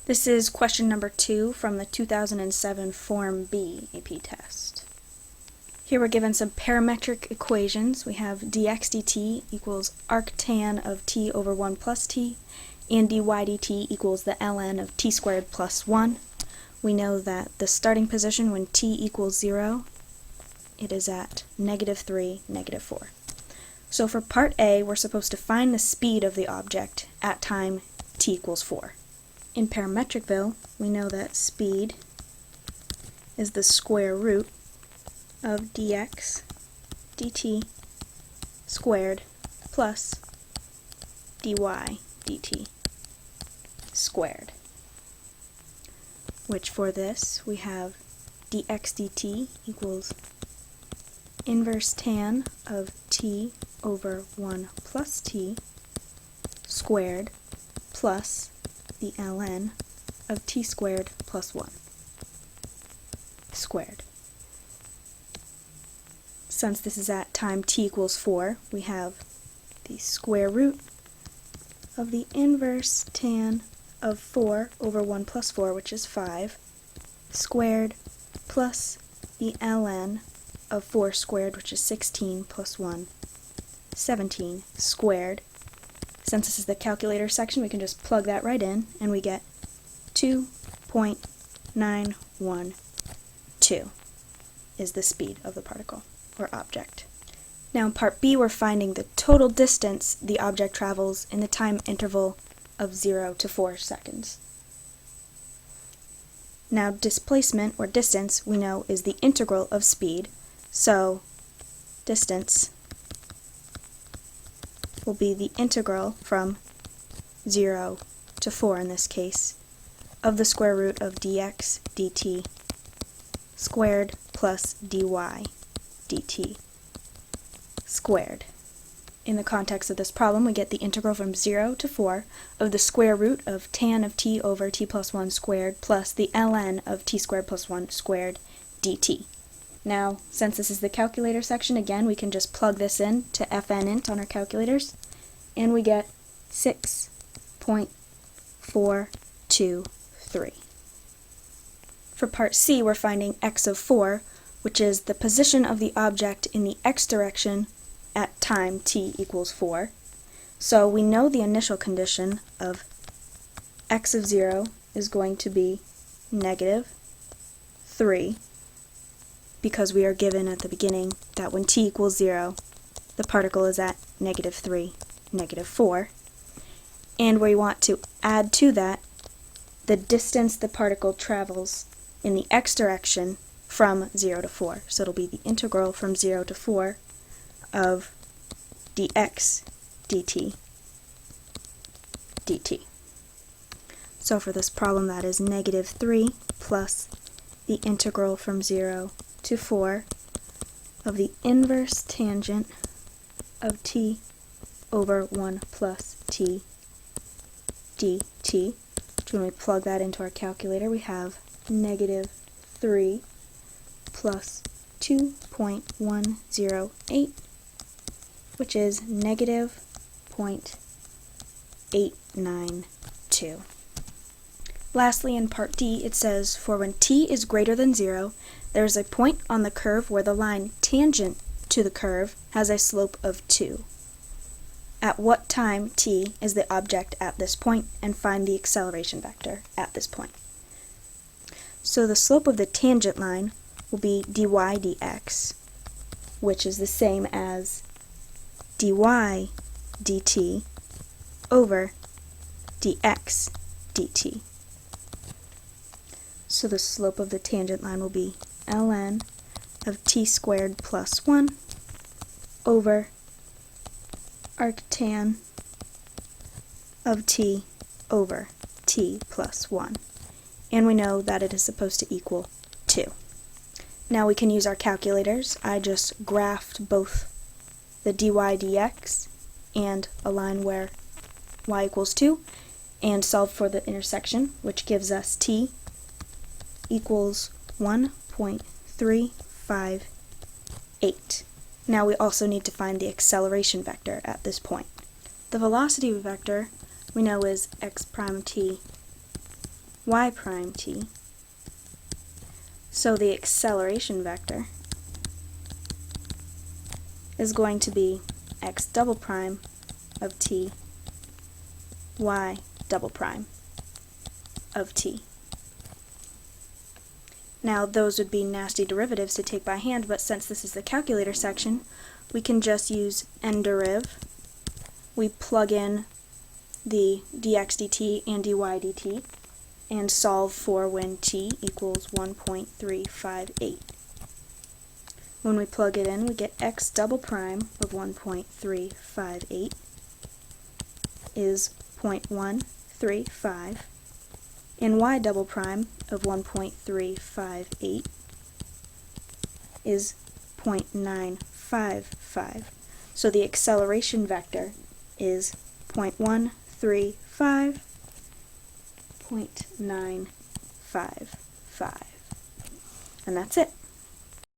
This is question number 2 from the 2007 Form B AP test. Here we're given some parametric equations. We have dx dt equals arctan of t over 1 plus t, and dy dt equals the ln of t squared plus 1. We know that the starting position when t equals 0, it is at -3, -4. So for part A, we're supposed to find the speed of the object at time t equals 4. In parametricville, we know that speed is the square root of dx dt squared plus dy dt squared, which for this we have dx dt equals inverse tan of t over 1 plus t squared plus the ln of t squared plus 1 squared. Since this is at time t equals 4, we have the square root of the inverse tan of 4 over 1 plus 4, which is 5, squared plus the ln of 4 squared, which is 16, plus 1, 17, squared. Since this is the calculator section, we can just plug that right in, and we get 2.912 is the speed of the particle or object. Now in part B, we're finding the total distance the object travels in the time interval of 0 to 4 seconds. Now displacement, or distance, we know is the integral of speed, so distance will be the integral from 0 to 4 in this case of the square root of dx dt squared plus dy dt squared. In the context of this problem, we get the integral from 0 to 4 of the square root of tan of t over t plus 1 squared plus the ln of t squared plus 1 squared dt. Now, since this is the calculator section, again, we can just plug this in to fnint on our calculators, and we get 6.423. For part C, we're finding x of 4, which is the position of the object in the x direction at time t equals 4. So we know the initial condition of x of 0 is going to be -3, because we are given at the beginning that when t equals 0, the particle is at -3, -4. And we want to add to that the distance the particle travels in the x direction from 0 to 4. So it'll be the integral from 0 to 4 of dx dt dt. So for this problem, that is -3 plus the integral from 0 to 4 of the inverse tangent of t over 1 plus t dt. When we plug that into our calculator, we have -3 plus 2.108, which is -0.892. Lastly, in part D, it says, for when t is greater than 0, there is a point on the curve where the line tangent to the curve has a slope of 2. At what time t is the object at this point, and find the acceleration vector at this point. So the slope of the tangent line will be dy dx, which is the same as dy dt over dx dt. So the slope of the tangent line will be ln of t squared plus 1 over arctan of t over t plus 1. And we know that it is supposed to equal 2. Now we can use our calculators. I just graphed both the dy dx and a line where y equals 2 and solved for the intersection, which gives us t equals 1.358. Now we also need to find the acceleration vector at this point. The velocity vector we know is x prime t y prime t. So the acceleration vector is going to be x double prime of t, y double prime of t. Now those would be nasty derivatives to take by hand, but since this is the calculator section, we can just use nderiv. We plug in the dx dt and dy dt and solve for when t equals 1.358. When we plug it in, we get x double prime of 1.358 is 0.135, and y double prime of 1.358 is 0.955. So the acceleration vector is 0.135, 0.955. And that's it.